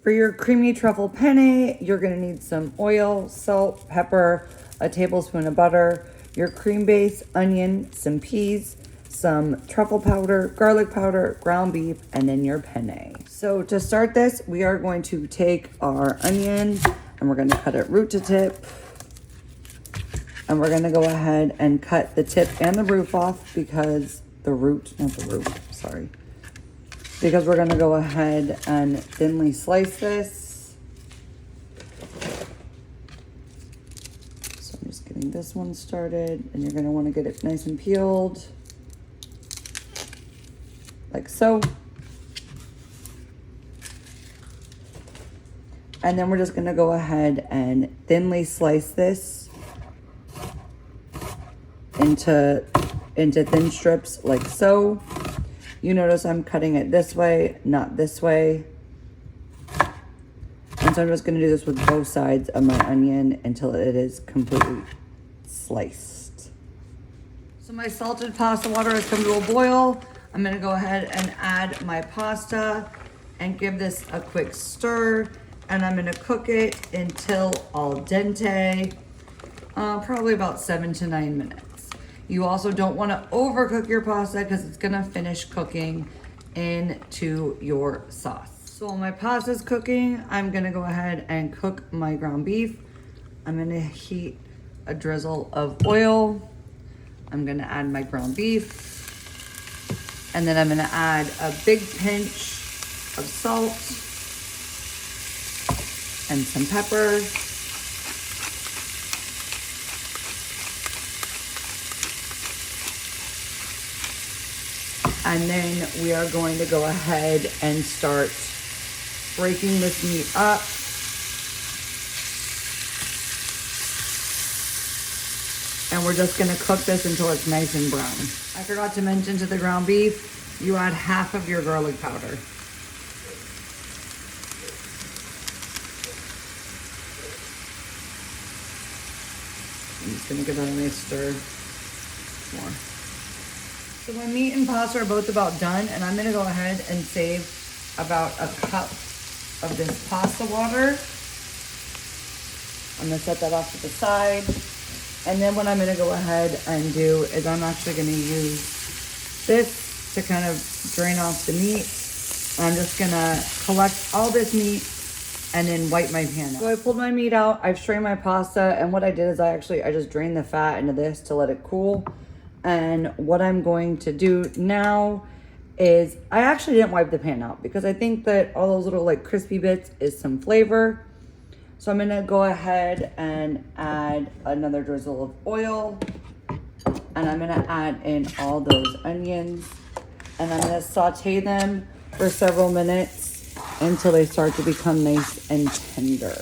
For your creamy truffle penne, you're gonna need some oil, salt, pepper, a tablespoon of butter, your cream base, onion, some peas, some truffle powder, garlic powder, ground beef, and then your penne. So to start this, we are going to take our onion and we're gonna cut it root to tip. And we're gonna go ahead and cut the tip and the roof off because because we're gonna go ahead and thinly slice this. So I'm just getting this one started, and you're gonna wanna get it nice and peeled, like so. And then we're just gonna go ahead and thinly slice this into thin strips, like so. You notice I'm cutting it this way, not this way. And so I'm just gonna do this with both sides of my onion until it is completely sliced. So my salted pasta water has come to a boil. I'm gonna go ahead and add my pasta and give this a quick stir. And I'm gonna cook it until al dente, probably about 7 to 9 minutes. You also don't want to overcook your pasta because it's gonna finish cooking into your sauce. So while my pasta's cooking, I'm gonna go ahead and cook my ground beef. I'm gonna heat a drizzle of oil. I'm gonna add my ground beef. And then I'm gonna add a big pinch of salt and some pepper. And then we are going to go ahead and start breaking this meat up. And we're just gonna cook this until it's nice and brown. I forgot to mention to the ground beef, you add half of your garlic powder. I'm just gonna give that a nice stir. More. So my meat and pasta are both about done, and I'm gonna go ahead and save about a cup of this pasta water. I'm gonna set that off to the side. And then what I'm gonna go ahead and do is I'm actually gonna use this to kind of drain off the meat. I'm just gonna collect all this meat and then wipe my pan out. So I pulled my meat out, I've strained my pasta, and what I did is I just drained the fat into this to let it cool. And what I'm going to do now is, I actually didn't wipe the pan out because I think that all those little like crispy bits is some flavor. So I'm gonna go ahead and add another drizzle of oil. And I'm gonna add in all those onions. And I'm gonna saute them for several minutes until they start to become nice and tender.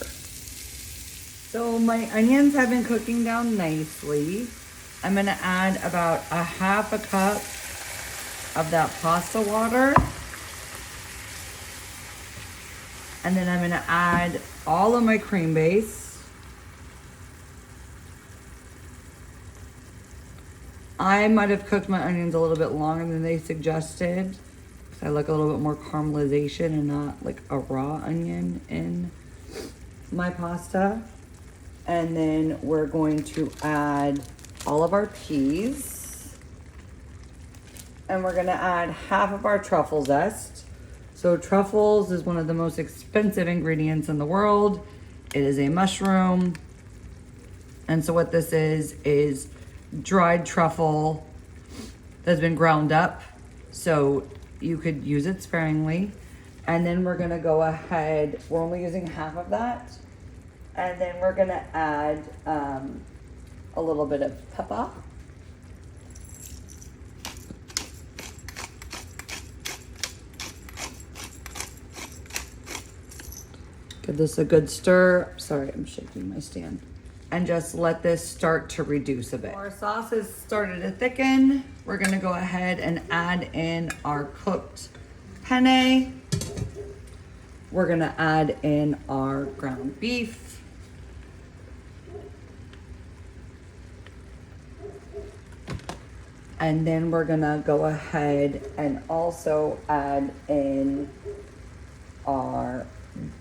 So my onions have been cooking down nicely. I'm gonna add about a half a cup of that pasta water. And then I'm gonna add all of my cream base. I might have cooked my onions a little bit longer than they suggested. I like a little bit more caramelization and not like a raw onion in my pasta. And then we're going to add all of our peas. And we're gonna add half of our truffle zest. So truffles is one of the most expensive ingredients in the world. It is a mushroom. And so what this is dried truffle that's been ground up. So you could use it sparingly. And then we're gonna go ahead, we're only using half of that. And then we're gonna add a little bit of pepper. Give this a good stir. Sorry, I'm shaking my stand. And just let this start to reduce a bit. Our sauce has started to thicken. We're gonna go ahead and add in our cooked penne. We're gonna add in our ground beef. And then we're gonna go ahead and also add in our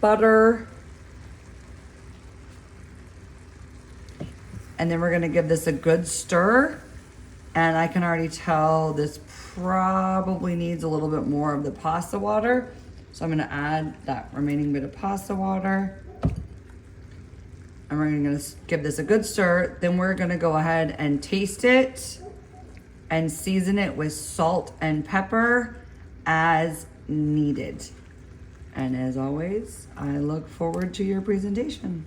butter. And then we're gonna give this a good stir. And I can already tell this probably needs a little bit more of the pasta water. So I'm gonna add that remaining bit of pasta water. And we're gonna give this a good stir. Then we're gonna go ahead and taste it and season it with salt and pepper as needed. And as always, I look forward to your presentation.